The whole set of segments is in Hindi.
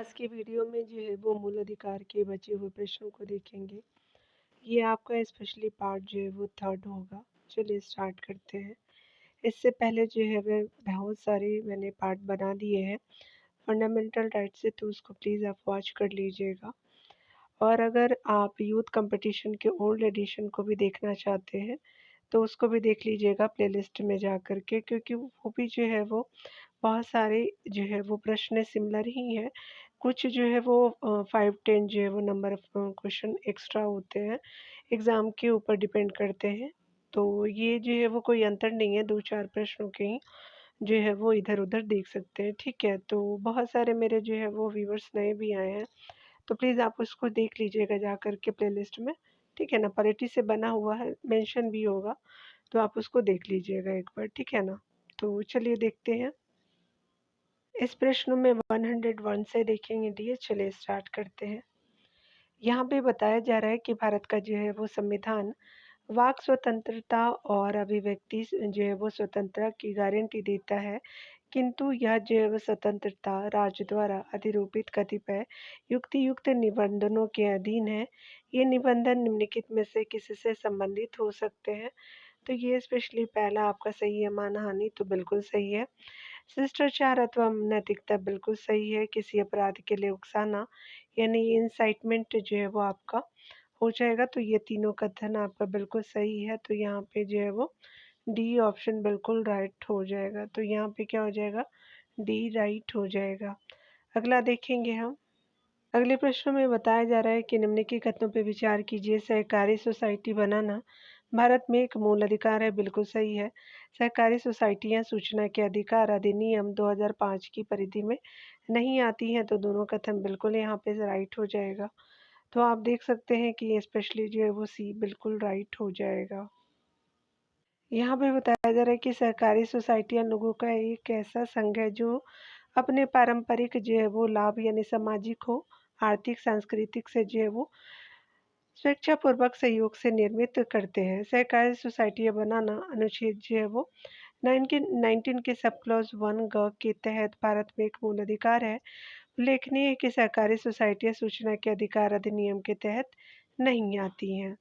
आज की वीडियो में जो है वो मूल अधिकार के बचे हुए प्रश्नों को देखेंगे। ये आपका स्पेशली पार्ट जो है वो थर्ड होगा। चलिए स्टार्ट करते हैं। इससे पहले जो है वह बहुत सारे मैंने पार्ट बना दिए हैं फंडामेंटल राइट से, तो उसको प्लीज़ आप वॉच कर लीजिएगा। और अगर आप यूथ कंपटीशन के ओल्ड एडिशन को भी देखना चाहते हैं तो उसको भी देख लीजिएगा प्लेलिस्ट में जा कर के, क्योंकि वो भी जो है वो बहुत सारे जो है वो प्रश्न सिमिलर ही हैं। कुछ जो है वो 5-10 जो है वो नंबर ऑफ क्वेश्चन एक्स्ट्रा होते हैं, एग्ज़ाम के ऊपर डिपेंड करते हैं। तो ये जो है वो कोई अंतर नहीं है, 2-4 प्रश्नों के ही जो है वो इधर-उधर देख सकते हैं, ठीक है? तो बहुत सारे मेरे जो है वो व्यूअर्स नए भी आए हैं, तो प्लीज़ आप उसको देख लीजिएगा जा कर के प्लेलिस्ट में, ठीक है ना? पॉलिटी से बना हुआ है, मेंशन भी होगा, तो आप उसको देख लीजिएगा एक बार, ठीक है ना? तो चलिए देखते हैं। इस प्रश्न में 101 से देखेंगे डियर, चलिए स्टार्ट करते हैं। यहाँ पे बताया जा रहा है कि भारत का जो है वो संविधान वाक स्वतंत्रता और अभिव्यक्ति जो है वो स्वतंत्रता की गारंटी देता है, किंतु यह जो है वो स्वतंत्रता राज्य द्वारा अधिरोपित कतिपय युक्तियुक्त निबंधनों के अधीन है। ये निबंधन निम्नलिखित में से किसी से संबंधित हो सकते हैं। तो ये स्पेशली पहला आपका सही है, मानहानि तो बिल्कुल सही है। शिष्टाचार अथवा नैतिकता बिल्कुल सही है। किसी अपराध के लिए उकसाना यानी इंसाइटमेंट जो है वो आपका हो जाएगा। तो ये तीनों कथन आपका बिल्कुल सही है। तो यहाँ पे जो है वो डी ऑप्शन बिल्कुल राइट हो जाएगा। तो यहाँ पे क्या हो जाएगा, डी राइट हो जाएगा। अगला देखेंगे हम। अगले प्रश्न में बताया जा रहा है कि निम्नलिखित कथनों पर विचार कीजिए। सहकारी सोसाइटी बनाना भारत में एक मूल अधिकार है, बिल्कुल सही है। सहकारी सोसाइटियां सूचना के अधिकार अधिनियम 2005 की परिधि में नहीं आती हैं, तो दोनों कथन बिल्कुल यहाँ पे राइट हो जाएगा। तो आप देख सकते हैं कि स्पेशली जो है वो सी बिल्कुल राइट हो जाएगा। यहाँ पे बताया जा रहा है कि सहकारी सोसाइटियां लोगों का एक ऐसा संघ है जो अपने पारंपरिक जो है वो लाभ यानी सामाजिक हो, आर्थिक, सांस्कृतिक से जो है वो स्वेच्छापूर्वक सहयोग से निर्मित करते हैं। सहकारी सोसाइटियां बनाना अनुच्छेद जो है वो 19 के सब क्लॉज 1 ग के तहत भारत में एक मूल अधिकार है। उल्लेखनीय है कि सहकारी सोसाइटियां सूचना के अधिकार अधिनियम के तहत नहीं आती हैं।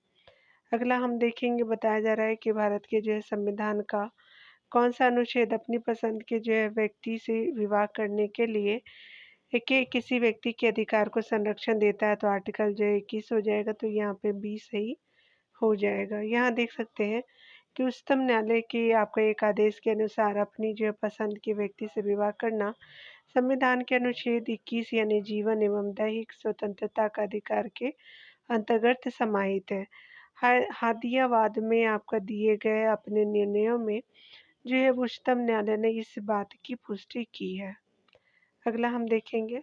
अगला हम देखेंगे, बताया जा रहा है कि भारत के जो है संविधान का कौन सा अनुच्छेद अपनी पसंद के जो है व्यक्ति से विवाह करने के लिए कि किसी व्यक्ति के अधिकार को संरक्षण देता है। तो आर्टिकल जो है 21 हो जाएगा। तो यहाँ पे बी सही हो जाएगा। यहाँ देख सकते हैं कि उच्चतम न्यायालय के आपका एक आदेश के अनुसार अपनी जो है पसंद के व्यक्ति से विवाह करना संविधान के अनुच्छेद 21 यानी जीवन एवं दैहिक स्वतंत्रता का अधिकार के अंतर्गत समाहित है। हादियावाद में आपका दिए गए अपने निर्णयों में जो है उच्चतम न्यायालय ने इस बात की पुष्टि की है। अगला हम देखेंगे।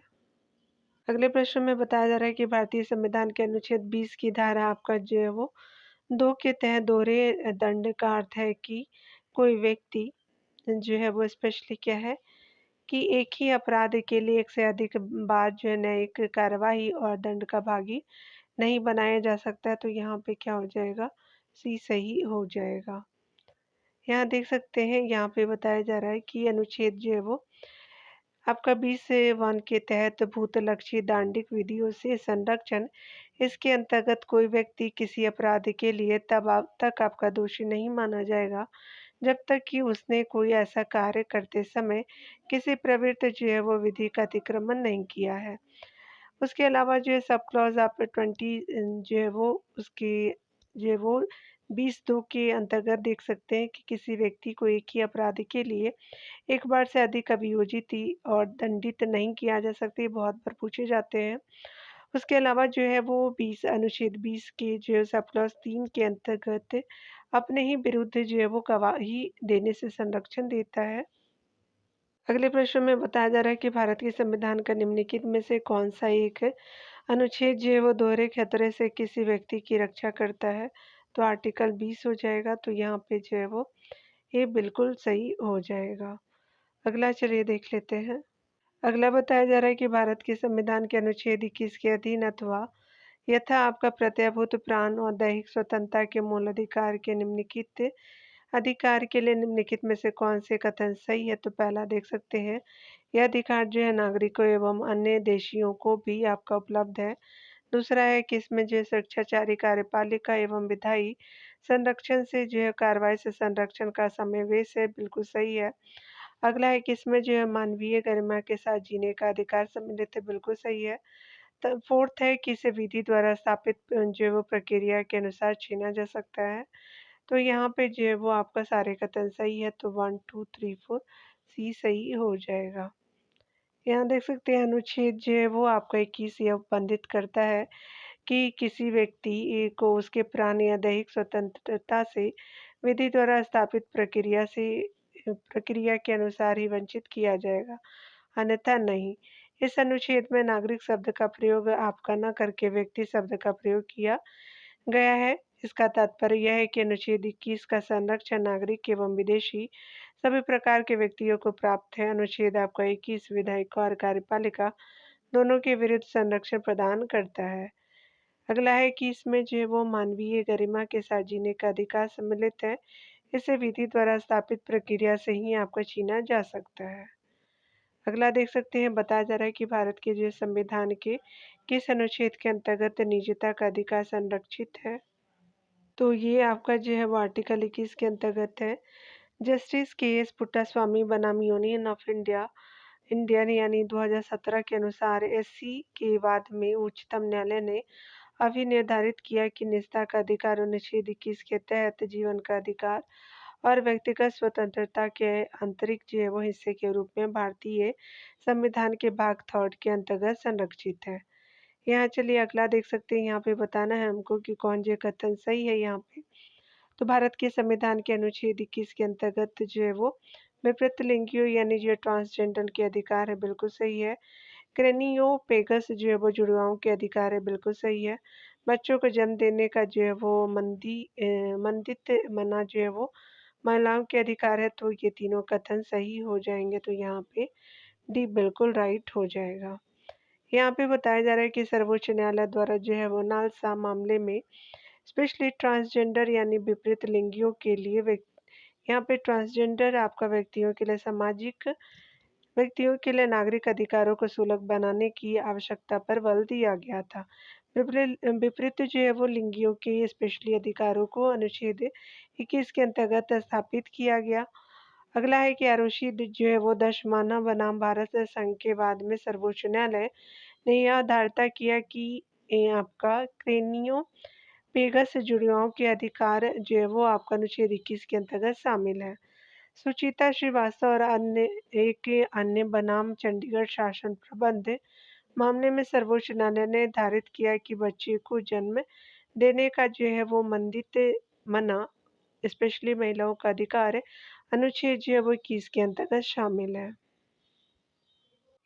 अगले प्रश्न में बताया जा रहा है कि भारतीय संविधान के अनुच्छेद 20 की धारा आपका जो है वो 2 के तहत दोहरे दंड का अर्थ है कि कोई व्यक्ति जो है वो स्पेशली क्या है कि एक ही अपराध के लिए एक से अधिक बार जो है न्यायिक कार्यवाही और दंड का भागी नहीं बनाया जा सकता है। तो यहाँ पे क्या हो जाएगा, सी सही हो जाएगा। यहाँ देख सकते हैं, यहाँ पे बताया जा रहा है कि अनुच्छेद जो है वो आपका 20(1) के तहत भूतलक्षी दांडिक विधियों से संरक्षण, इसके अंतर्गत कोई व्यक्ति किसी अपराध के लिए तक आपका दोषी नहीं माना जाएगा जब तक कि उसने कोई ऐसा कार्य करते समय किसी प्रवृत्ति जो है वो विधि का अतिक्रमण नहीं किया है। उसके अलावा जो है सब क्लॉज आप 20 जो है वो उसके जो है वो 20(2) के अंतर्गत देख सकते हैं कि किसी व्यक्ति को एक ही अपराध के लिए एक बार से अधिक अभियोजित और दंडित नहीं किया जा सकता। ये बहुत बार पूछे जाते हैं। उसके अलावा जो है वो 20 अनुच्छेद 20 के जो है सब क्लॉज 3 के अंतर्गत अपने ही विरुद्ध जो है वो गवाही देने से संरक्षण देता है। अगले प्रश्न में बताया जा रहा है कि भारत के संविधान का निम्नलिखित में से कौन सा एक अनुच्छेद जो है वो दोहरे खतरे से किसी व्यक्ति की रक्षा करता है। तो आर्टिकल 20 हो जाएगा। तो यहाँ पे जो है वो ये बिल्कुल सही हो जाएगा। अगला चलिए देख लेते हैं। अगला बताया जा रहा है कि भारत के संविधान के अनुच्छेद 21 के अधीन अथवा यथा आपका प्रत्ययभूत प्राण और दैहिक स्वतंत्रता के मूल अधिकार के निम्नलिखित अधिकार के लिए निम्नलिखित में से कौन से कथन सही है? तो पहला देख सकते हैं, यह अधिकार जो है नागरिकों एवं अन्य देशियों को भी आपका उपलब्ध है। दूसरा है कि इसमें जो है शिक्षाचारी कार्यपालिका एवं विधायी संरक्षण से जो है कार्रवाई से संरक्षण का समावेश है, बिल्कुल सही है। अगला है कि इसमें जो है मानवीय गरिमा के साथ जीने का अधिकार सम्मिलित है, बिल्कुल सही है। तब फोर्थ है कि इसे विधि द्वारा स्थापित जो है वो प्रक्रिया के अनुसार छीना जा सकता है। तो यहाँ पे जो है वो आपका सारे कथन सही है, तो 1, 2, 3, 4 सी सही हो जाएगा। यहाँ देख सकते हैं अनुच्छेद जो है वो आपका 21 यह उपबंधित करता है कि किसी व्यक्ति को उसके प्राण या दैहिक स्वतंत्रता से विधि द्वारा स्थापित प्रक्रिया के अनुसार ही वंचित किया जाएगा, अन्यथा नहीं। इस अनुच्छेद में नागरिक शब्द का प्रयोग आपका न करके व्यक्ति शब्द का प्रयोग किया गया है। इसका तात्पर्य यह है कि अनुच्छेद 21 का संरक्षण नागरिक एवं विदेशी सभी प्रकार के व्यक्तियों को प्राप्त है। अनुच्छेद आपका 21 विधायिका और कार्यपालिका दोनों के विरुद्ध संरक्षण प्रदान करता है। अगला है कि इसमें जो है वो मानवीय गरिमा के साथ जीने का अधिकार सम्मिलित है। इसे विधि द्वारा स्थापित प्रक्रिया से ही आपका छीना जा सकता है। अगला देख सकते हैं, बताया जा रहा है कि भारत के जो संविधान के किस अनुच्छेद के अंतर्गत निजता का अधिकार संरक्षित है? तो ये आपका जो है वो आर्टिकल 21 के अंतर्गत है। जस्टिस के एस पुट्टास्वामी बनाम यूनियन ऑफ इंडियन यानी 2017 के अनुसार एससी के वाद में उच्चतम न्यायालय ने अभी निर्धारित किया कि निजता का अधिकार अनुच्छेद 21 के तहत जीवन का अधिकार और व्यक्तिगत स्वतंत्रता के आंतरिक जो है वो हिस्से के रूप में भारतीय संविधान के भाग 3 के अंतर्गत संरक्षित है। यहाँ चलिए अगला देख सकते हैं, यहाँ पे बताना है हमको कि कौन जो कथन सही है यहाँ पे। तो भारत के संविधान के अनुच्छेद 21 के अंतर्गत जो है वो विपरीत लिंगियों यानी जो ट्रांसजेंडर के अधिकार है, बिल्कुल सही है। क्रेनियोपेगस जो है वो जुड़वाओं के अधिकार है, बिल्कुल सही है। बच्चों को जन्म देने का जो है वो मंदित मना जो है वो महिलाओं के अधिकार है, तो ये तीनों कथन सही हो जाएंगे। तो यहाँ पे डी बिल्कुल राइट हो जाएगा। यहाँ पे बताया जा रहा है कि सर्वोच्च न्यायालय द्वारा जो है वो नालसा मामले में स्पेशली ट्रांसजेंडर यानी विपरीत लिंगियों के लिए यहाँ पे ट्रांसजेंडर आपका व्यक्तियों के लिए नागरिक अधिकारों को सुलभ बनाने की आवश्यकता पर बल दिया गया था। विपरीत जो है वो लिंगियों के स्पेशली अधिकारों को अनुच्छेद 21 के अंतर्गत स्थापित किया गया। अगला है कि आरुषि जो है वो दशमाना बनाम भारत संघ के बाद में सर्वोच्च न्यायालय ने यह धारणा किया कि आपका क्रेनियो पेगस जुड़वाओं के अधिकार जो है वो आपका अनुच्छेद 21 के अंतर्गत शामिल है। सुचिता श्रीवास्तव और अन्य बनाम चंडीगढ़ शासन प्रबंध मामले में सर्वोच्च न्यायालय ने निर्धारित किया कि बच्चे को जन्म देने का जो है वो मना स्पेशली महिलाओं का अधिकार है, अनुच्छेद जो है वो 21 के अंतर्गत शामिल है।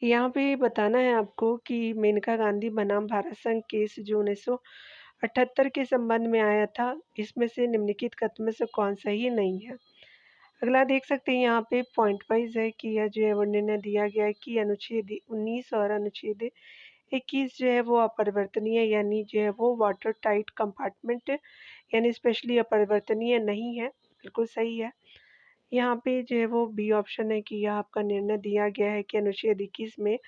यहाँ पे बताना है आपको कि मेनका गांधी बनाम भारत संघ केस जो 1978 के संबंध में आया था, इसमें से निम्नलिखित कथन में से कौन सही नहीं है। अगला देख सकते हैं, यहाँ पे पॉइंट वाइज है कि यह जो है वो निर्णय दिया गया है कि अनुच्छेद 19 और अनुच्छेद 21 जो है वो अपरिवर्तनीय यानी जो है वो वाटर टाइट कंपार्टमेंट यानी स्पेशली अपरिवर्तनीय नहीं है, बिल्कुल सही है। यहाँ पे जो है वो बी ऑप्शन है कि यह आपका निर्णय दिया गया है कि अनुच्छेद 21 में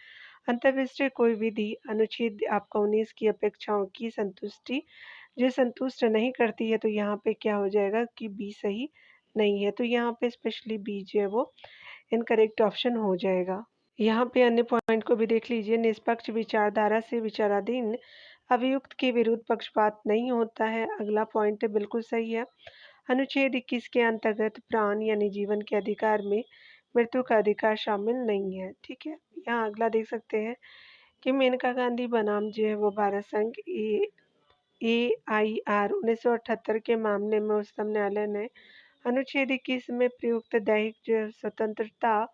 अंतर्विष्ट कोई विधि अनुच्छेद आपका 19 की अपेक्षाओं की संतुष्टि जो संतुष्ट नहीं करती है, तो यहाँ पे क्या हो जाएगा कि बी सही नहीं है। तो यहाँ पे स्पेशली बी जो है वो इनकरेक्ट ऑप्शन हो जाएगा। यहाँ पे अन्य पॉइंट को भी देख लीजिए, निष्पक्ष विचारधारा से विचाराधीन अभियुक्त के विरुद्ध पक्षपात नहीं होता है। अगला पॉइंट बिल्कुल सही है। अनुच्छेद 21 के अंतर्गत प्राण यानी जीवन के अधिकार में मृत्यु का अधिकार शामिल नहीं है, ठीक है। यहाँ अगला देख सकते हैं कि मेनका गांधी बनाम जो है वो भारत संघ AIR 1978 के मामले में उच्चतम न्यायालय ने अनुच्छेद 21 में प्रयुक्त दैहिक जैव स्वतंत्रता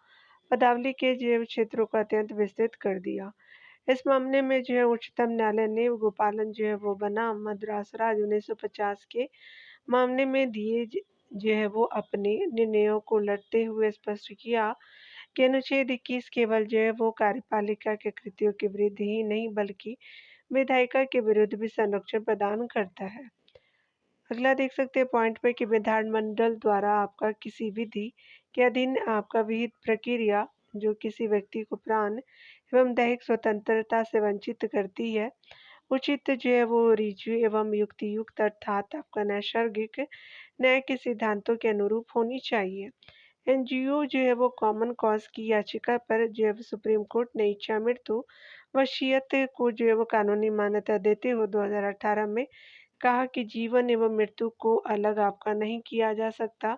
पदावली के जैव क्षेत्रों को अत्यंत विस्तृत कर दिया। इस मामले में जो है उच्चतम न्यायालय ने गोपालन जो है वो बनाम मद्रास राज्य 1950 के मामले में दिए जो है वो अपने निर्णयों को लड़ते हुए स्पष्ट किया कि अनुच्छेद 21 केवल जो है वो कार्यपालिका के कृत्यों के विरुद्ध ही नहीं बल्कि विधायिका के विरुद्ध भी संरक्षण प्रदान करता है। अगला देख सकते हैं पॉइंट पे कि विधानमंडल द्वारा आपका किसी विधि के अधीन आपका विहित प्रक्रिया जो किसी व्यक्ति को प्राण एवं दैहिक स्वतंत्रता से वंचित करती है, उचित जो है वो ऋजु एवं युक्तियुक्त अर्थात आपका नैसर्गिक न्याय के सिद्धांतों के अनुरूप होनी चाहिए। एनजीओ जो है वो कॉमन कॉज की याचिका पर जो है वो सुप्रीम कोर्ट ने इच्छा मृत्यु वसीयत को जो है वो कानूनी मान्यता देते हुए 2018 में कहा कि जीवन एवं मृत्यु को अलग आपका नहीं किया जा सकता।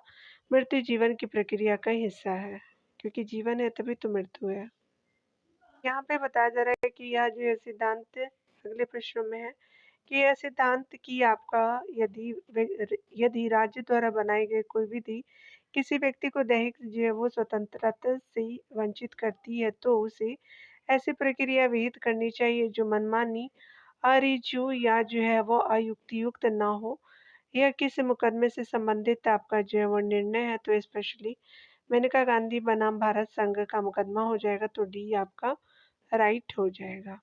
मृत्यु जीवन की प्रक्रिया का हिस्सा है, क्योंकि जीवन है तभी तो मृत्यु है। यहाँ पे बताया जा रहा है कि यह जो है सिद्धांत अगले प्रश्न में है कि यह सिद्धांत कि आपका यदि राज्य द्वारा बनाई गई कोई विधि किसी व्यक्ति को दैहिक जो है वो स्वतंत्रता से वंचित करती है तो उसे ऐसी प्रक्रिया विहित करनी चाहिए जो मनमानी अरिजु या जो है वो अयुक्तियुक्त ना हो। यह किस मुकदमे से संबंधित आपका जो है वो निर्णय है, तो स्पेशली मेनका गांधी बनाम भारत संघ का मुकदमा हो जाएगा, तो डी आपका राइट हो जाएगा।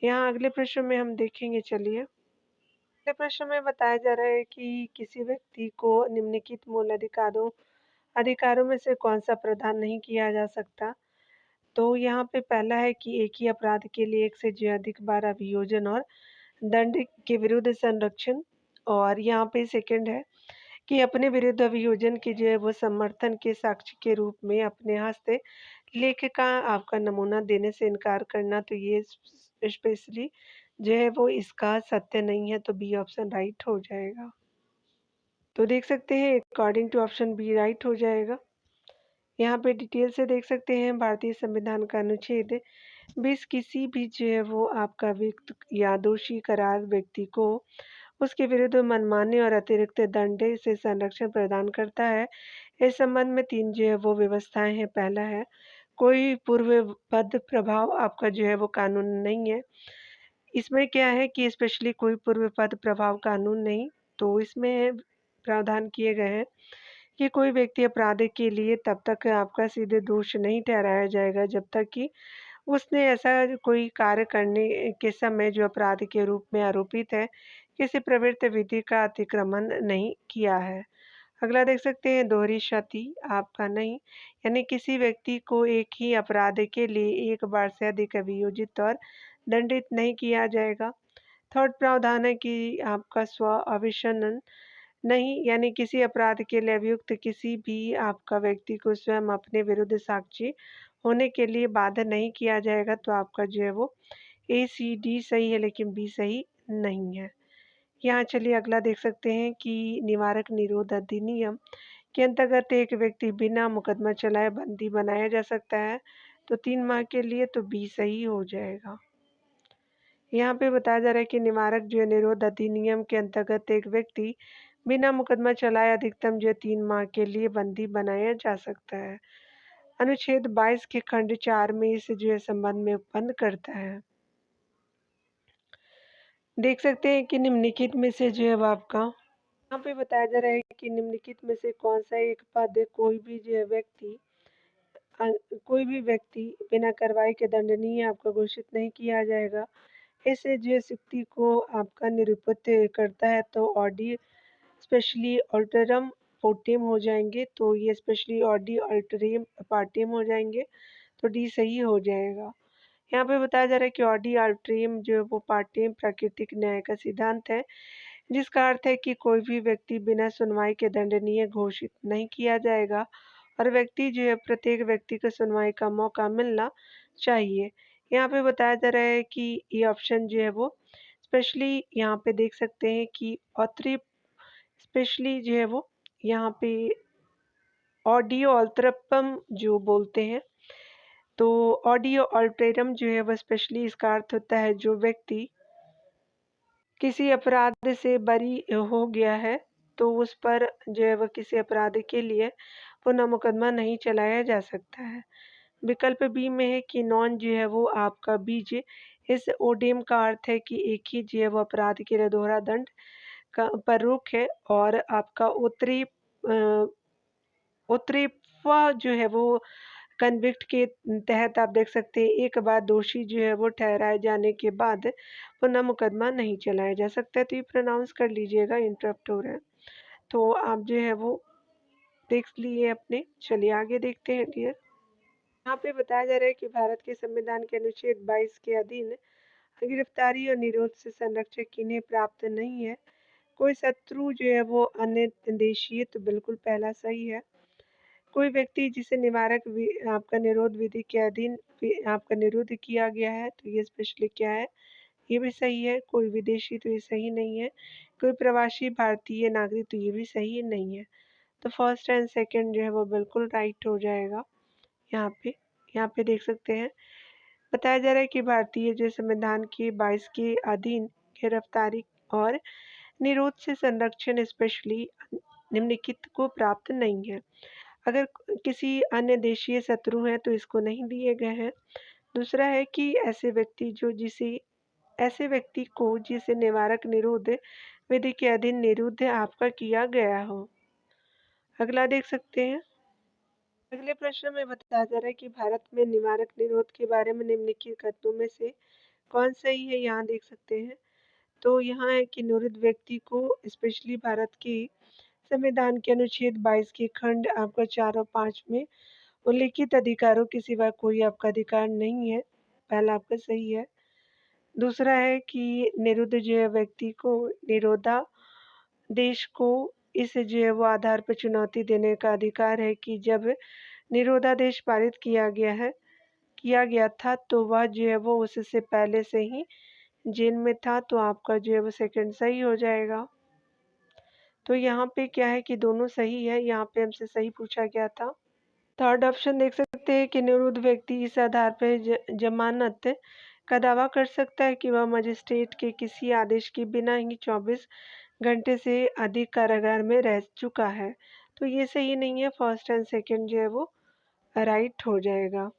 यहाँ अगले प्रश्न में हम देखेंगे, चलिए। अगले प्रश्न में बताया जा रहा है कि किसी व्यक्ति को निम्नलिखित मूल अधिकारों में से कौन सा प्रदान नहीं किया जा सकता। तो यहाँ पे पहला है कि एक ही अपराध के लिए एक से जो अधिक बार अभियोजन और दंड के विरुद्ध संरक्षण। और यहाँ पे सेकंड है कि अपने विरुद्ध अभियोजन के जो है वो समर्थन के साक्ष्य के रूप में अपने हस्ते लेख का आपका नमूना देने से इनकार करना, तो ये स्पेशली जो है वो इसका सत्य नहीं है, तो बी ऑप्शन राइट हो जाएगा। तो देख सकते हैं according to option B right हो जाएगा। यहाँ पे डिटेल से देख सकते हैं भारतीय संविधान का अनुच्छेद 20 किसी भी जो है वो आपका व्यक्ति या दोषी करार व्यक्ति को उसके विरुद्ध मनमाने और अतिरिक्त दंड से संरक्षण प्रदान करता है। इस संबंध में 3 जो है वो व्यवस्थाएं हैं। पहला है कोई पूर्वबद्ध प्रभाव आपका जो है वो कानून नहीं है। इसमें क्या है कि स्पेशली कोई पूर्वपद प्रभाव कानून नहीं, तो इसमें प्रावधान किए गए हैं कि कोई व्यक्ति अपराध के लिए तब तक आपका सीधे दोष नहीं ठहराया जाएगा जब तक कि उसने ऐसा कोई कार्य करने के समय जो अपराध के रूप में आरोपित है किसी प्रवृत्त विधि का अतिक्रमण नहीं किया है। अगला देख सकते हैं दोहरी क्षति आपका नहीं, यानी किसी व्यक्ति को एक ही अपराध के लिए एक बार से अधिक अभियोजित और दंडित नहीं किया जाएगा। थर्ड प्रावधान है कि आपका स्व अभिशनन नहीं, यानी किसी अपराध के लिए अभियुक्त किसी भी आपका व्यक्ति को स्वयं अपने विरुद्ध साक्षी होने के लिए बाध्य नहीं किया जाएगा, तो आपका जो है वो ए सी डी सही है, लेकिन बी सही नहीं है। यहाँ चलिए अगला देख सकते हैं कि निवारक निरोध अधिनियम के अंतर्गत एक व्यक्ति बिना मुकदमा चलाए बंदी बनाया जा सकता है, तो 3 माह के लिए, तो बी सही हो जाएगा। यहाँ पे बताया जा रहा है कि निवारक जो है निरोध अधिनियम के अंतर्गत एक व्यक्ति बिना मुकदमा चलाए अधिकतम जो 3 माह के लिए बंदी बनाया जा सकता है। अनुच्छेद 22 के खंड 4 में इस जो है संबंध में उत्पन्न करता है। देख सकते हैं कि निम्नलिखित में से जो है आपका यहाँ पे बताया जा रहा है कि निम्नलिखित में से कौन सा एक पद कोई भी व्यक्ति बिना कार्रवाई के दंडनीय आपका घोषित नहीं किया जाएगा। इससे जो युक्ति को आपका निरूपित करता है, तो ऑडी स्पेशली अल्टरम पोर्टिम हो जाएंगे, तो ये स्पेशली ऑडी अल्टरियम पार्टियम हो जाएंगे, तो डी सही हो जाएगा। यहाँ पे बताया जा रहा है कि ऑडी अल्टरियम जो है वो पार्टियम प्राकृतिक न्याय का सिद्धांत है, जिसका अर्थ है कि कोई भी व्यक्ति बिना सुनवाई के दंडनीय घोषित नहीं किया जाएगा और व्यक्ति जो है प्रत्येक व्यक्ति को सुनवाई का मौका मिलना चाहिए। यहाँ पे बताया जा रहा है कि ये ऑप्शन जो है वो स्पेशली यहाँ पे देख सकते हैं कि ऑथरी स्पेशली जो है वो यहाँ पे ऑडियो अल्तरपम जो बोलते हैं, तो ऑडियो अल्टेरम जो है वह स्पेशली इसका अर्थ होता है जो व्यक्ति किसी अपराध से बरी हो गया है, तो उस पर जो है वह किसी अपराध के लिए पुनः मुकदमा नहीं चलाया जा सकता है। विकल्प बी में है कि नॉन जो है वो आपका बीज इस ओडियम का अर्थ है कि एक ही जो है वो अपराध के लिए दोहरा दंड का पर रोक है, और आपका उत्तरी उत्तरीवा जो है वो कन्विक्ट के तहत आप देख सकते हैं एक बार दोषी जो है वो ठहराए जाने के बाद पुनः मुकदमा नहीं चलाया जा सकता। तो ये प्रोनाउंस कर लीजिएगा, इंटरप्ट हो रहा है। तो आप जो है वो देख लिए अपने। चलिए आगे देखते हैं डियर। यहाँ पे बताया जा रहा है कि भारत के संविधान के अनुच्छेद 22 के अधीन गिरफ्तारी और निरोध से संरक्षक इन्हें प्राप्त नहीं है। कोई शत्रु जो है वो अन्य देशीय, तो बिल्कुल पहला सही है। कोई व्यक्ति जिसे निवारक आपका निरोध विधि के अधीन आपका निरुद्ध किया गया है, तो ये स्पेशली क्या है, ये भी सही है। कोई विदेशी, तो ये सही नहीं है। कोई प्रवासी भारतीय नागरिक, तो ये भी सही नहीं है। तो फर्स्ट एंड सेकंड जो है वो बिल्कुल राइट हो जाएगा। यहाँ पे देख सकते हैं बताया जा रहा है कि भारतीय जो संविधान के 22 के अधीन गिरफ्तारी और निरोध से संरक्षण स्पेशली निम्नलिखित को प्राप्त नहीं है। अगर किसी अन्य देशीय शत्रु है तो इसको नहीं दिए गए हैं। दूसरा है कि ऐसे व्यक्ति को जिसे निवारक निरोध विधि के अधीन निरुद्ध आपका किया गया हो। अगला देख सकते हैं। अगले प्रश्न में बताया जा रहा है कि भारत में निवारक निरोध के बारे में निम्नलिखित कथनों में से कौन सही है, यहाँ देख सकते हैं। तो यहाँ है कि निरुद्ध व्यक्ति को स्पेशली भारत के संविधान के अनुच्छेद 22 के खंड आपका 4 और 5 में उल्लिखित अधिकारों के सिवा कोई आपका अधिकार नहीं है। पहला आपका सही है। दूसरा है कि निरुद्ध जो है व्यक्ति को निरोधा देश को इस जो है वो आधार पर चुनौती देने का अधिकार है कि जब निरोधादेश पारित किया गया था तो वह जो है वो उससे पहले से ही जेल में था। तो आपका जो है वो सेकंड सही हो जाएगा। तो यहाँ पे क्या है कि दोनों सही है, यहाँ पे हमसे सही पूछा गया था। थर्ड ऑप्शन देख सकते हैं कि निरुद्ध व्यक्ति इस आधार पर जमानत का दावा कर सकता है कि वह मजिस्ट्रेट के किसी आदेश के बिना ही 24 घंटे से अधिक कारागार में रह चुका है। तो ये सही नहीं है। फर्स्ट एंड सेकंड जो है वो राइट हो जाएगा।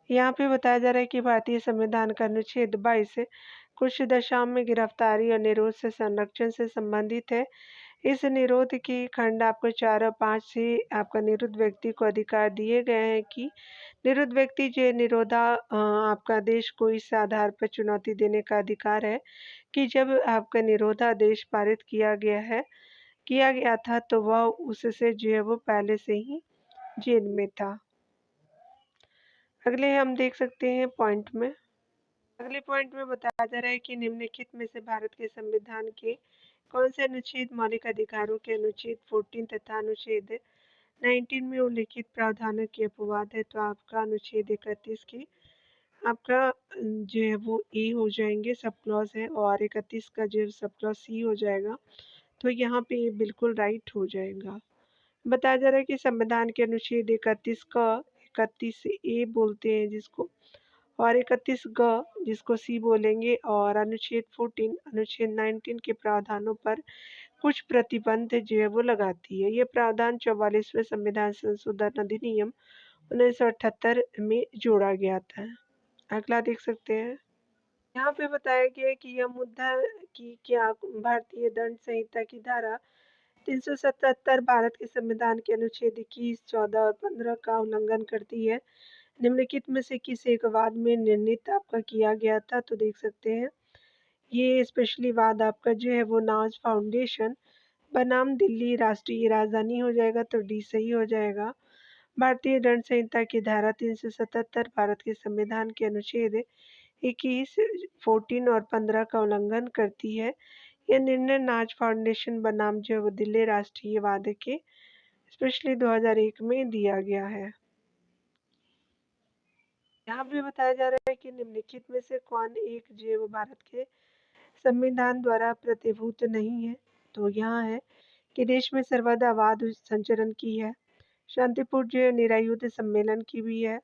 यहाँ पे बताया जा रहा है कि भारतीय संविधान का अनुच्छेद 22 कुछ दशाओं में गिरफ्तारी और निरोध से संरक्षण से संबंधित है। इस निरोध की खंड आपको 4 और 5 से आपका निरुद्ध व्यक्ति को अधिकार दिए गए हैं कि निरुद्ध व्यक्ति जो आपका देश को इस आधार पर चुनौती देने का अधिकार है कि जब आपका निरोधादेश पारित किया गया था तो वह उससे जो है वो पहले से ही जेल में था। अगले हम देख सकते हैं पॉइंट में। अगले पॉइंट में बताया जा रहा है कि निम्नलिखित में से भारत के संविधान के कौन से अनुच्छेद मौलिक अधिकारों के अनुच्छेद 14 तथा अनुच्छेद 19 में उल्लिखित प्रावधानों के अपवाद है। तो आपका अनुच्छेद 31 की आपका जो है वो ए हो जाएंगे, सब क्लॉज है, और 31 का जो सब क्लॉज सी हो जाएगा। तो यहाँ पे बिल्कुल राइट हो जाएगा। बताया जा रहा है कि संविधान के अनुच्छेद 31 का 31 ए बोलते हैं जिसको, और 31 ग जिसको सी बोलेंगे, और अनुच्छेद 14 अनुच्छेद 19 के प्रावधानों पर कुछ प्रतिबंध जो है वो लगाती है। ये प्रावधान 44वें संविधान संशोधन अधिनियम 1978 में जोड़ा गया था। अगला देख सकते हैं। यहाँ पे बताया गया है कि यह मुद्दा कि क्या भारतीय दंड संहिता की धारा 377 भारत के संविधान के अनुच्छेद 21, 14 और 15 का उल्लंघन करती है। निम्नलिखित में से किस एक वाद में निर्णित आपका किया गया था। तो देख सकते हैं ये स्पेशली वाद आपका जो है वो नाज फाउंडेशन बनाम दिल्ली राष्ट्रीय राजधानी हो जाएगा। तो डी सही हो जाएगा। भारतीय दंड संहिता की धारा 377 भारत के संविधान के अनुच्छेद 21, 14 और 15 का उल्लंघन करती है। यह निर्णय नाज फाउंडेशन बनाम जो है वो दिल्ली राष्ट्रीयवाद के स्पेशली 2001 में दिया गया है। यहाँ भी बताया जा रहा है कि निम्नलिखित में से कौन एक जो है वो भारत के संविधान द्वारा प्रतिभूत नहीं है। तो यहाँ है कि देश में सर्वदा वाद संचरण की है, शांतिपूर्ण जो है निरायुध सम्मेलन की भी है।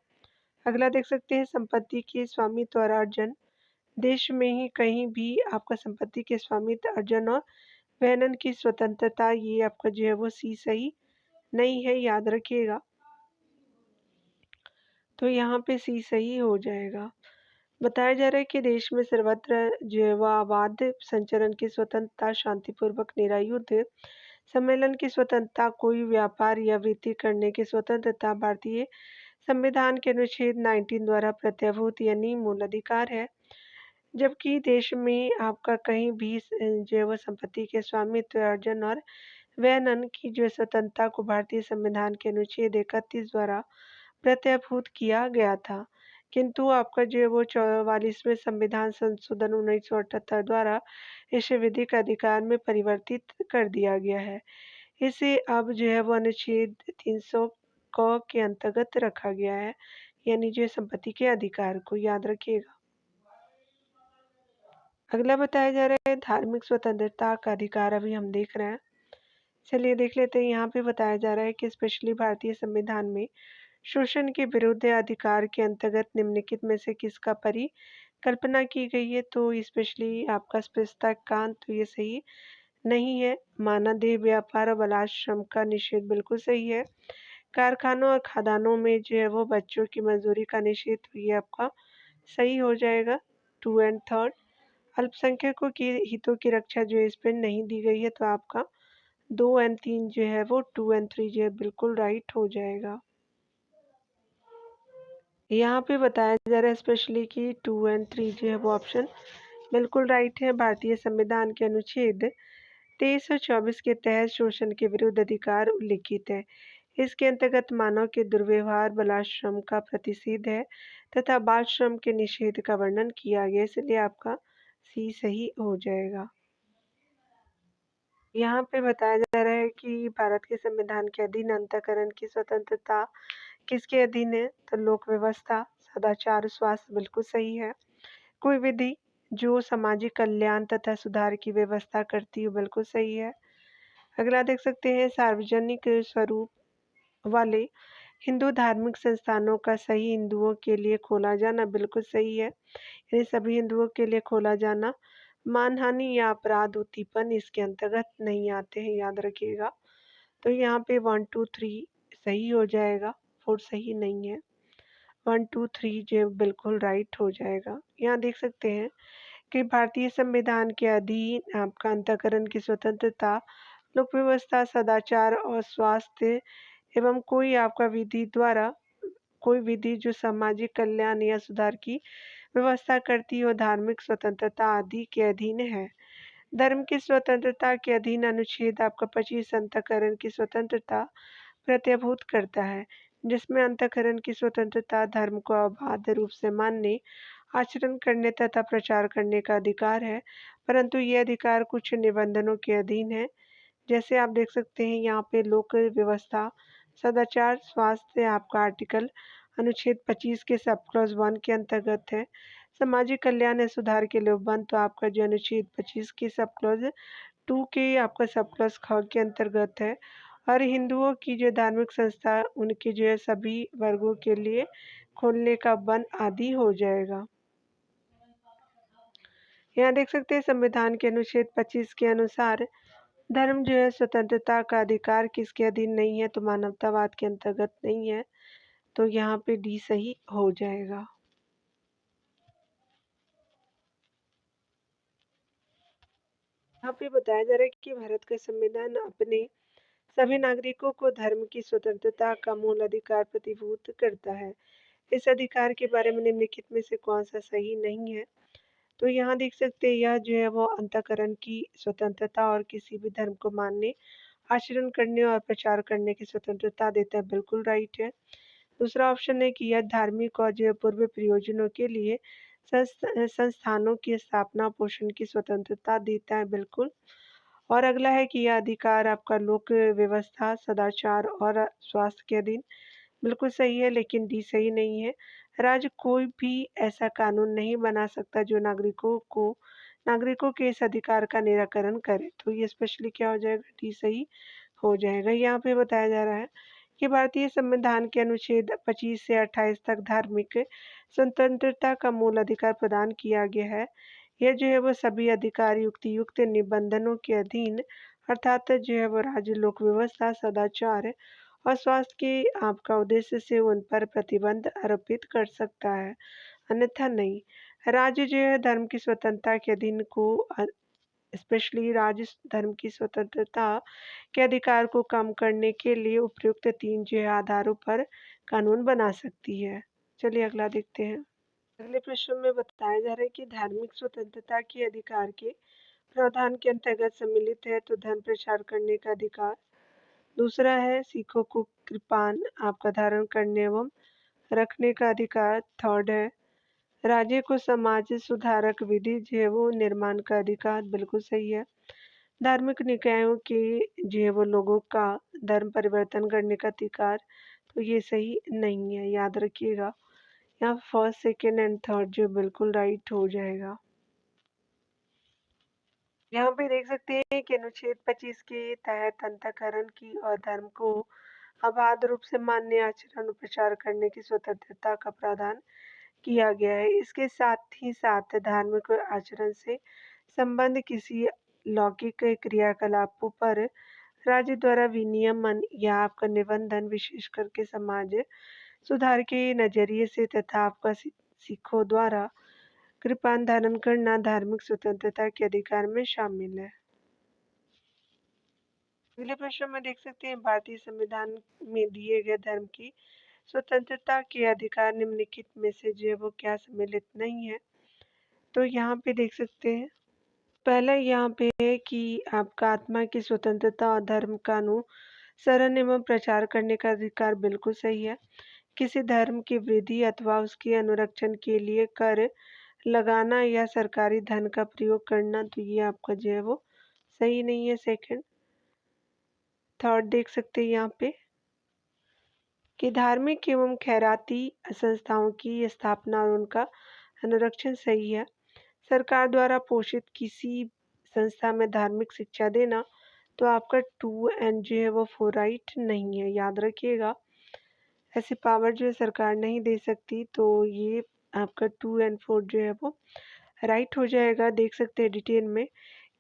अगला देख सकते हैं संपत्ति के स्वामित्व और अर्जन। देश में ही कहीं भी आपका संपत्ति के स्वामित्व, अर्जन और वहन की स्वतंत्रता, ये आपका जो है वो सी सही नहीं है, याद रखिएगा। तो यहाँ पे सी सही हो जाएगा। बताया जा रहा है कि देश में सर्वत्र जो है वह वाद संचरण की स्वतंत्रता, शांतिपूर्वक निरायुध सम्मेलन की स्वतंत्रता, कोई व्यापार या वृत्ति करने की स्वतंत्रता, भारतीय संविधान के अनुच्छेद 19 द्वारा प्रत्याभूत यानी मूल अधिकार है। जबकि देश में आपका कहीं भी जो है वो संपत्ति के स्वामित्व, अर्जन और वैनन की जो स्वतंत्रता को भारतीय संविधान के अनुच्छेद 31 द्वारा प्रत्याभूत किया गया था। किंतु आपका जो है वो 44वें संविधान संशोधन 1978 द्वारा इसे विधिक अधिकार में परिवर्तित कर दिया गया है। इसे अब जो है वो अनुच्छेद 300 क के अंतर्गत रखा गया है, यानी जो संपत्ति के अधिकार को याद रखिएगा। अगला बताया जा रहा है धार्मिक स्वतंत्रता का अधिकार, अभी हम देख रहे हैं। चलिए देख लेते हैं। यहाँ पे बताया जा रहा है कि स्पेशली भारतीय संविधान में शोषण के विरुद्ध अधिकार के अंतर्गत निम्नलिखित में से किसका परिकल्पना की गई है। तो स्पेशली आपका स्पष्टताकांत तो ये सही नहीं है। मानवदेह व्यापार और बालाश्रम का निषेध बिल्कुल सही है। कारखानों और खदानों में जो है वो बच्चों की मजदूरी का निषेध, तो ये आपका सही हो जाएगा 2 एंड 3। अल्पसंख्यकों के हितों की रक्षा जो है इस पर नहीं दी गई है, तो आपका 2 एंड 3 जो है वो 2 एंड 3 जो है बिल्कुल राइट हो जाएगा। यहाँ पे बताया जा रहा है स्पेशली कि 2 एंड 3 जो है वो ऑप्शन बिल्कुल राइट है। भारतीय संविधान के अनुच्छेद 23 और 24 के तहत शोषण के विरुद्ध अधिकार उल्लिखित है। इसके अंतर्गत मानव के दुर्व्यवहार, बालाश्रम का प्रतिषेध है तथा बाल श्रम के निषेध का वर्णन किया गया, इसलिए आपका सी सही हो जाएगा। यहाँ पे बताया जा रहा है कि भारत के संविधान के अधीन अंतःकरण की स्वतंत्रता किसके अधीन है। तो लोक व्यवस्था, सदाचार, स्वास्थ्य बिल्कुल सही है। कोई विधि जो सामाजिक कल्याण तथा सुधार की व्यवस्था करती है बिल्कुल सही है। अगला देख सकते हैं सार्वजनिक स्वरूप वाले हिंदू धार्मिक संस्थानों का सही हिंदुओं के लिए खोला जाना बिल्कुल सही है। यानी सभी हिंदुओं के लिए खोला जाना। मानहानि या अपराध उद्दीपन इसके अंतर्गत नहीं आते हैं, याद रखिएगा। तो यहाँ पे 1 2 3 सही हो जाएगा, 4 सही नहीं है। 1 2 3 जो बिल्कुल राइट हो जाएगा। यहाँ देख सकते हैं कि भारतीय संविधान के अधीन आपका अंतःकरण की स्वतंत्रता, लोक व्यवस्था, सदाचार और स्वास्थ्य एवं कोई विधि जो सामाजिक कल्याण या सुधार की व्यवस्था करती हो, धार्मिक स्वतंत्रता आदि के अधीन है। धर्म की स्वतंत्रता के अधीन अनुच्छेद आपका 25 अंतःकरण की स्वतंत्रता प्रत्याभूत करता है, जिसमें अंतःकरण की स्वतंत्रता धर्म को अबाध रूप से मानने, आचरण करने तथा प्रचार करने का अधिकार है, परंतु ये अधिकार कुछ निबंधनों के अधीन है। जैसे आप देख सकते हैं यहाँ पे लोक व्यवस्था, सदाचार, स्वास्थ्य आपका आर्टिकल अनुच्छेद 25 के सब क्लॉज 1 के अंतर्गत है। सामाजिक कल्याण या सुधार के लिए उपबंध तो आपका जो अनुच्छेद 25 के सब क्लॉज 2 के आपका सब क्लॉज ख के अंतर्गत है। और हिंदुओं की जो धार्मिक संस्था उनके जो है सभी वर्गों के लिए खोलने का बंद आदि हो जाएगा। यहाँ देख सकते हैं संविधान के अनुच्छेद 25 के अनुसार धर्म जो है स्वतंत्रता का अधिकार किसके अधीन नहीं है, तो मानवतावाद के अंतर्गत नहीं है, तो यहाँ पे डी सही हो जाएगा। यहाँ पे बताया जा रहा है कि भारत का संविधान अपने सभी नागरिकों को धर्म की स्वतंत्रता का मूल अधिकार प्रतिभूत करता है। इस अधिकार के बारे में निम्नलिखित में से कौन सा सही नहीं है। तो यहाँ देख सकते हैं यह जो है वो अंतःकरण की स्वतंत्रता और किसी भी धर्म को मानने, आचरण करने और प्रचार करने की स्वतंत्रता देता है, बिल्कुल राइट है। दूसरा ऑप्शन है कि यह धार्मिक और जो पूर्व प्रयोजनों के लिए संस्थानों की स्थापना पोषण की स्वतंत्रता देता है, बिल्कुल। और अगला है कि यह अधिकार आपका लोक व्यवस्था, सदाचार और स्वास्थ्य के अधीन, बिल्कुल सही है, लेकिन डी सही नहीं है। राज्य कोई भी ऐसा कानून नहीं बना सकता जो नागरिकों के इस अधिकार का निराकरण करे, तो ये स्पेशली क्या हो जाएगा, डी सही हो जाएगा। यहाँ पे बताया जा रहा है कि भारतीय संविधान के अनुच्छेद 25 से 28 तक धार्मिक स्वतंत्रता का मूल अधिकार प्रदान किया गया है। यह जो है वो सभी अधिकार युक्त निबंधनों के अधीन, अर्थात जो है वो राज्य लोक व्यवस्था, सदाचार और स्वास्थ्य के आपका उद्देश्य से उन पर प्रतिबंध आरोपित कर सकता है, अन्यथा नहीं। राज्य जो है धर्म की स्वतंत्रता के अधीन को स्पेशली राज्य धर्म की स्वतंत्रता के अधिकार को कम करने के लिए उपयुक्त 3 जो है आधारों पर कानून बना सकती है। चलिए अगला देखते हैं। अगले प्रश्न में बताया जा रहा है कि धार्मिक स्वतंत्रता के अधिकार के प्रावधान के अंतर्गत सम्मिलित है तो धर्म प्रचार करने का अधिकार। दूसरा है सिखों को कृपान आपका धारण करने एवं रखने का अधिकार। थर्ड है राज्य को समाज सुधारक विधि जो है वो निर्माण का अधिकार। बिल्कुल सही है। धार्मिक निकायों के जो है वो लोगों का धर्म परिवर्तन करने का अधिकार, तो ये सही नहीं है, याद रखिएगा। यहाँ फर्स्ट सेकेंड एंड थर्ड जो बिल्कुल राइट हो जाएगा। यहाँ पे देख सकते हैं कि अनुच्छेद 25 के तहत अंतःकरण की और धर्म को अबाध रूप से मान्य आचरण और प्रचार करने की स्वतंत्रता का प्रावधान किया गया है। इसके साथ ही साथ धार्मिक आचरण से संबंध किसी लौकिक क्रियाकलापों पर राज्य द्वारा विनियमन या आपका निबंधन विशेष करके समाज सुधार के नजरिए से तथा आपका सिखों द्वारा कृपान धारण करना धार्मिक स्वतंत्रता के अधिकार में शामिल है। अगले प्रश्न में देख सकते हैं भारतीय संविधान में दिए गए धर्म की स्वतंत्रता के अधिकार निम्नलिखित में से जो है वो क्या सम्मिलित नहीं है। तो यहाँ पे देख सकते हैं पहला यहाँ पे है कि आपका आत्मा की स्वतंत्रता और धर्म का अनुसरण एवं प्रचार करने का अधिकार। बिल्कुल सही है। किसी धर्म की वृद्धि अथवा उसके अनुरक्षण के लिए कर लगाना या सरकारी धन का प्रयोग करना, तो ये आपका जो है वो सही नहीं है। सेकंड थर्ड देख सकते हैं यहाँ पे कि धार्मिक एवं खैराती संस्थाओं की स्थापना और उनका अनुरक्षण सही है। सरकार द्वारा पोषित किसी संस्था में धार्मिक शिक्षा देना, तो आपका 2 एंड जो है वो 4 राइट नहीं है, याद रखिएगा। ऐसी पावर जो है सरकार नहीं दे सकती, तो ये आपका 2 एंड 4 जो है वो राइट हो जाएगा। देख सकते हैं डिटेल में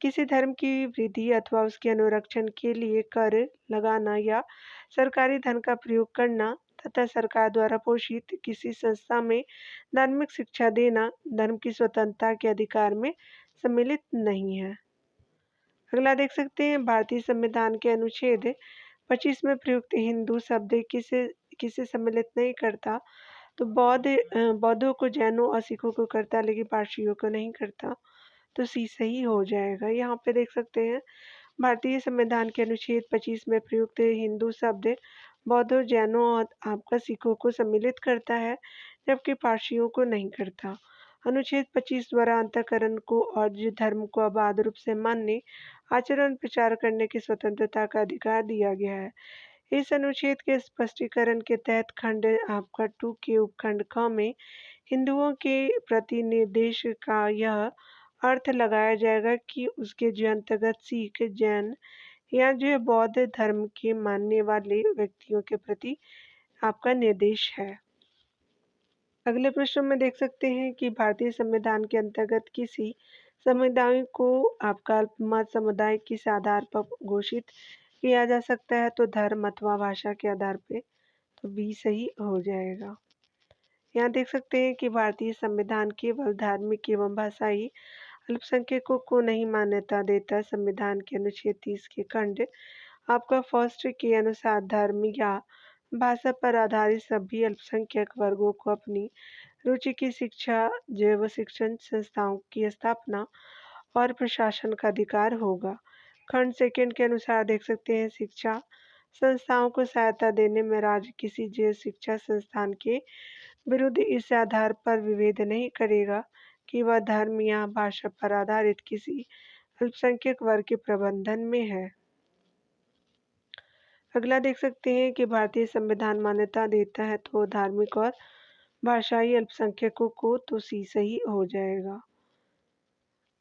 किसी धर्म की वृद्धि अथवा उसके अनुरक्षण के लिए कर लगाना या सरकारी धन का प्रयोग करना तथा सरकार द्वारा पोषित किसी संस्था में धार्मिक शिक्षा देना धर्म की स्वतंत्रता के अधिकार में सम्मिलित नहीं है। अगला देख सकते हैं भारतीय संविधान के अनुच्छेद 25 में प्रयुक्त हिंदू शब्द किसे किसे सम्मिलित नहीं करता। तो बौद्धों को, जैनों और सिखों को करता है लेकिन पारसियों को नहीं करता, तो सी सही हो जाएगा। यहाँ पे देख सकते हैं भारतीय संविधान के अनुच्छेद 25 में प्रयुक्त हिंदू शब्द बौद्धों, जैनों और आपका सिखों को सम्मिलित करता है जबकि पारसियों को नहीं करता। अनुच्छेद 25 द्वारा अंतःकरण को और धर्म को अबाध रूप से मानने आचरण प्रचार करने की स्वतंत्रता का अधिकार दिया गया है। इस अनुच्छेद के स्पष्टीकरण के तहत खंड आपका 2 के उपखंड ख में हिंदुओं के प्रति निर्देश का यह अर्थ लगाया जाएगा कि उसके जो अंतर्गत सिख, जैन या जो बौद्ध धर्म के मानने वाले व्यक्तियों के प्रति आपका निर्देश है। अगले प्रश्न में देख सकते हैं कि भारतीय संविधान के अंतर्गत किसी समुदाय को आपका अल्पमत समुदाय किस आधार पर घोषित किया जा सकता है। तो धर्म अथवा भाषा के आधार पे, तो बी सही हो जाएगा। यहाँ देख सकते हैं कि भारतीय संविधान केवल धार्मिक एवं भाषाई अल्पसंख्यकों को नहीं मान्यता देता। संविधान के अनुच्छेद 30 के खंड आपका फर्स्ट के अनुसार धर्म या भाषा पर आधारित सभी अल्पसंख्यक वर्गों को अपनी रुचि की शिक्षा, जैव शिक्षण संस्थाओं की स्थापना और प्रशासन का अधिकार होगा। खंड सेकंड के अनुसार देख सकते हैं शिक्षा संस्थाओं को सहायता देने में राज्य किसी जैव शिक्षा संस्थान के विरुद्ध इस आधार पर विभेद नहीं करेगा कि वह धर्म या भाषा पर आधारित किसी अल्पसंख्यक वर्ग के प्रबंधन में है। अगला देख सकते हैं कि भारतीय संविधान मान्यता देता है तो धार्मिक और भाषाई अल्पसंख्यकों को, तो सी सही हो जाएगा।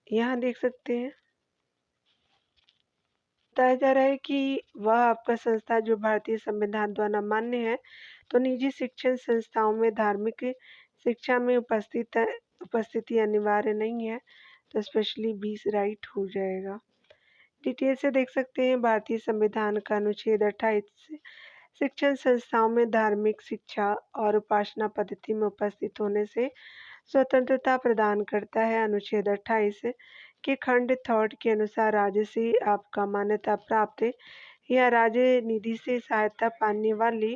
यहाँ देख सकते हैं बताया जा रहा है कि वह आपका संस्था जो भारतीय संविधान द्वारा मान्य है, तो निजी शिक्षण संस्थाओं में धार्मिक शिक्षा में उपस्थिति अनिवार्य नहीं है, तो स्पेशली 20 राइट हो जाएगा। डिटेल से देख सकते हैं भारतीय संविधान का अनुच्छेद 28 शिक्षण संस्थाओं में धार्मिक शिक्षा और उपासना पद्धति में उपस्थित होने से स्वतंत्रता प्रदान करता है। अनुच्छेद 28 के खंड थर्ड के अनुसार राज्य से आपका मान्यता प्राप्त या राज्य निधि से सहायता पाने वाले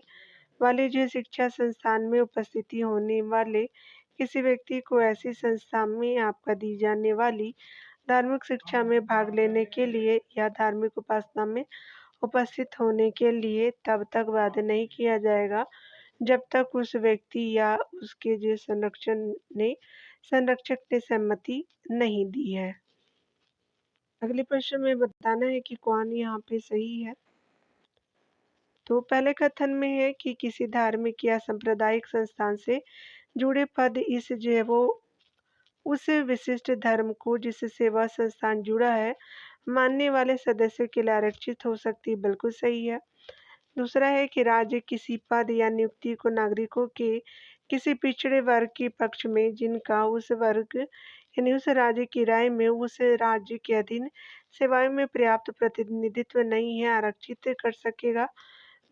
वाले जो शिक्षा संस्थान में उपस्थिति होने वाले किसी व्यक्ति को ऐसी संस्था में आपका दी जाने वाली धार्मिक शिक्षा में भाग लेने के लिए या धार्मिक उपासना में उपस्थित होने के लिए तब तक बाध्य नहीं किया जाएगा जब तक उस व्यक्ति या उसके जो संरक्षक ने सहमति नहीं दी है। अगले प्रश्न में बताना है कि कौन यहाँ पे सही है। तो पहले कथन में है कि किसी धार्मिक या सांप्रदायिक संस्थान से जुड़े पद इस जो है वो उस विशिष्ट धर्म को जिससे सेवा संस्थान जुड़ा है मानने वाले सदस्यों के लिए आरक्षित हो सकती, बिल्कुल सही है। दूसरा है कि राज्य किसी पद या नियुक्ति को नागरिकों के किसी पिछड़े वर्ग के पक्ष में जिनका उस वर्ग यानी उस राज्य की राय में उस राज्य के अधीन सेवाओं में पर्याप्त प्रतिनिधित्व नहीं है आरक्षित कर सकेगा,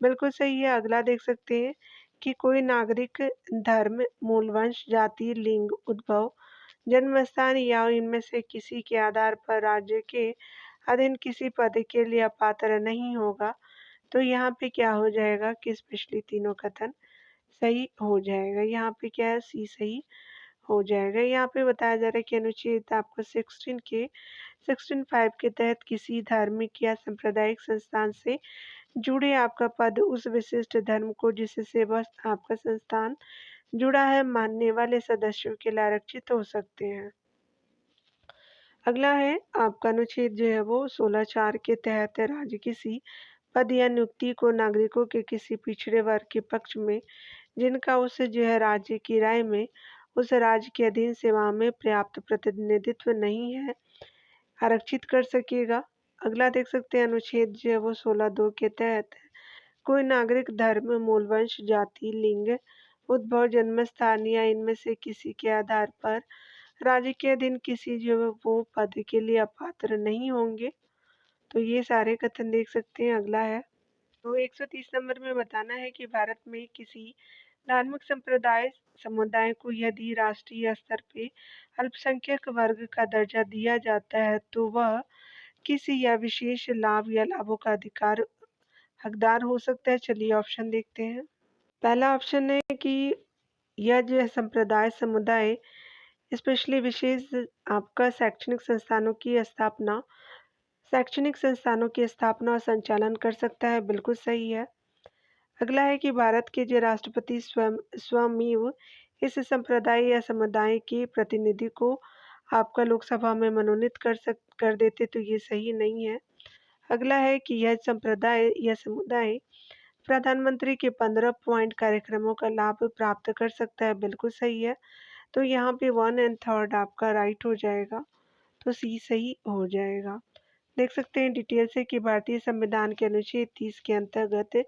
बिल्कुल सही है। अगला देख सकते हैं कि कोई नागरिक धर्म, मूल वंश, जाति, लिंग, उद्भव, जन्म स्थान या इनमें से किसी के आधार पर राज्य के अधीन किसी पद के लिए अपात्र नहीं होगा। तो यहाँ पे क्या हो जाएगा कि स्पेशली तीनों कथन सही हो जाएगा। यहाँ पे क्या है, सी सही हो जाएगा। यहाँ पे बताया जा रहा है कि अनुच्छेद आपको 16 के तहत किसी धार्मिक या सांप्रदायिक संस्थान से जुड़े आपका पद उस विशिष्ट धर्म को जिससे सेवा आपका संस्थान जुड़ा है मानने वाले सदस्यों के लिए आरक्षित हो सकते हैं। अगला है आपका अनुच्छेद जो है वो 16(4) के तहत राज्य किसी पद या नियुक्ति को नागरिकों के किसी पिछड़े वर्ग के पक्ष में जिनका उस जो है राज्य की राय में उस राज्य के अधीन सेवा में पर्याप्त प्रतिनिधित्व नहीं है आरक्षित कर सकेगा। अगला देख सकते हैं अनुच्छेद जो है वो 16(2) के तहत कोई नागरिक धर्म, मूल वंश, जाति, लिंग, उद्भव, जन्म स्थान या इनमें से किसी के आधार पर राज्य के अधीन किसी जो है वो पद के लिए अपात्र नहीं होंगे। तो ये सारे कथन देख सकते हैं। अगला है तो 130 नंबर में बताना है कि भारत में किसी धार्मिक संप्रदाय समुदाय को यदि राष्ट्रीय स्तर पे अल्पसंख्यक वर्ग का दर्जा दिया जाता है तो वह किसी या विशेष लाभ या लाभों का अधिकार हकदार हो सकता है। चलिए ऑप्शन देखते हैं। पहला ऑप्शन है कि यह जो है संप्रदाय समुदाय स्पेशली विशेष आपका शैक्षणिक संस्थानों की स्थापना और संचालन कर सकता है, बिल्कुल सही है। अगला है कि भारत के जो राष्ट्रपति स्वयं इस संप्रदाय या समुदाय के प्रतिनिधि को आपका लोकसभा में मनोनीत कर देते, तो ये सही नहीं है। अगला है कि यह संप्रदाय या समुदाय प्रधानमंत्री के 15 पॉइंट कार्यक्रमों का लाभ प्राप्त कर सकता है, बिल्कुल सही है। तो यहाँ पे 1 और 3 आपका राइट हो जाएगा, तो सी सही हो जाएगा। देख सकते हैं डिटेल से कि भारतीय संविधान के अनुच्छेद 30 के अंतर्गत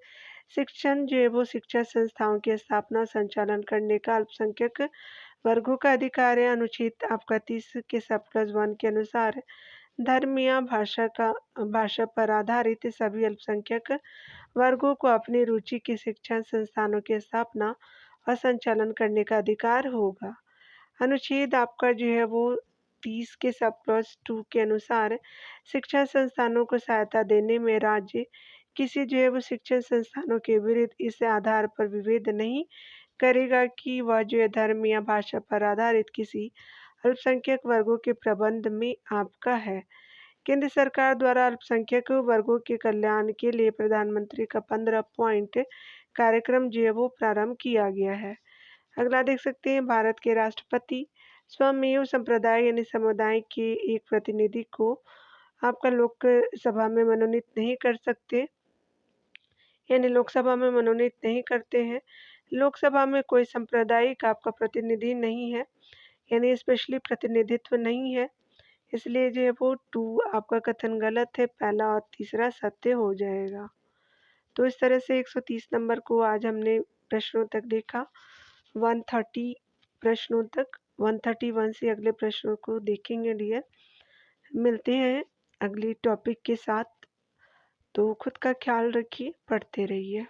शिक्षण जो है वो शिक्षा संस्थाओं की स्थापना संचालन करने का अल्पसंख्यक वर्गों का अधिकार है। अनुच्छेद आपका 30 के सब+1 के अनुसार धर्म या भाषा पर आधारित सभी अल्पसंख्यक वर्गों को अपनी रुचि के शिक्षण संस्थानों की स्थापना और संचालन करने का अधिकार होगा। अनुच्छेद आपका जो है वो 30 के सब+2 के अनुसार शिक्षा संस्थानों को सहायता देने में राज्य किसी जो है वो शिक्षण संस्थानों के विरुद्ध इस आधार पर विभेद नहीं करेगा कि वह जो है धर्म या भाषा पर आधारित किसी अल्पसंख्यक वर्गों के प्रबंध में आपका है। केंद्र सरकार द्वारा अल्पसंख्यक वर्गों के कल्याण के लिए प्रधानमंत्री का 15 पॉइंट कार्यक्रम जो है वो प्रारंभ किया गया है। अगला देख सकते हैं भारत के राष्ट्रपति स्वमेव संप्रदाय यानी समुदाय के एक प्रतिनिधि को आपका लोकसभा में मनोनीत नहीं कर सकते, यानी लोकसभा में मनोनीत नहीं करते हैं। लोकसभा में कोई सांप्रदायिक आपका प्रतिनिधि नहीं है, यानी स्पेशली प्रतिनिधित्व नहीं है, इसलिए जो है वो 2 आपका कथन गलत है, पहला और तीसरा सत्य हो जाएगा। तो इस तरह से 130 नंबर को आज हमने प्रश्नों तक देखा, 130 प्रश्नों तक। 131 से अगले प्रश्नों को देखेंगे डियर। मिलते हैं अगली टॉपिक के साथ, तो खुद का ख्याल रखिए, पढ़ते रहिए।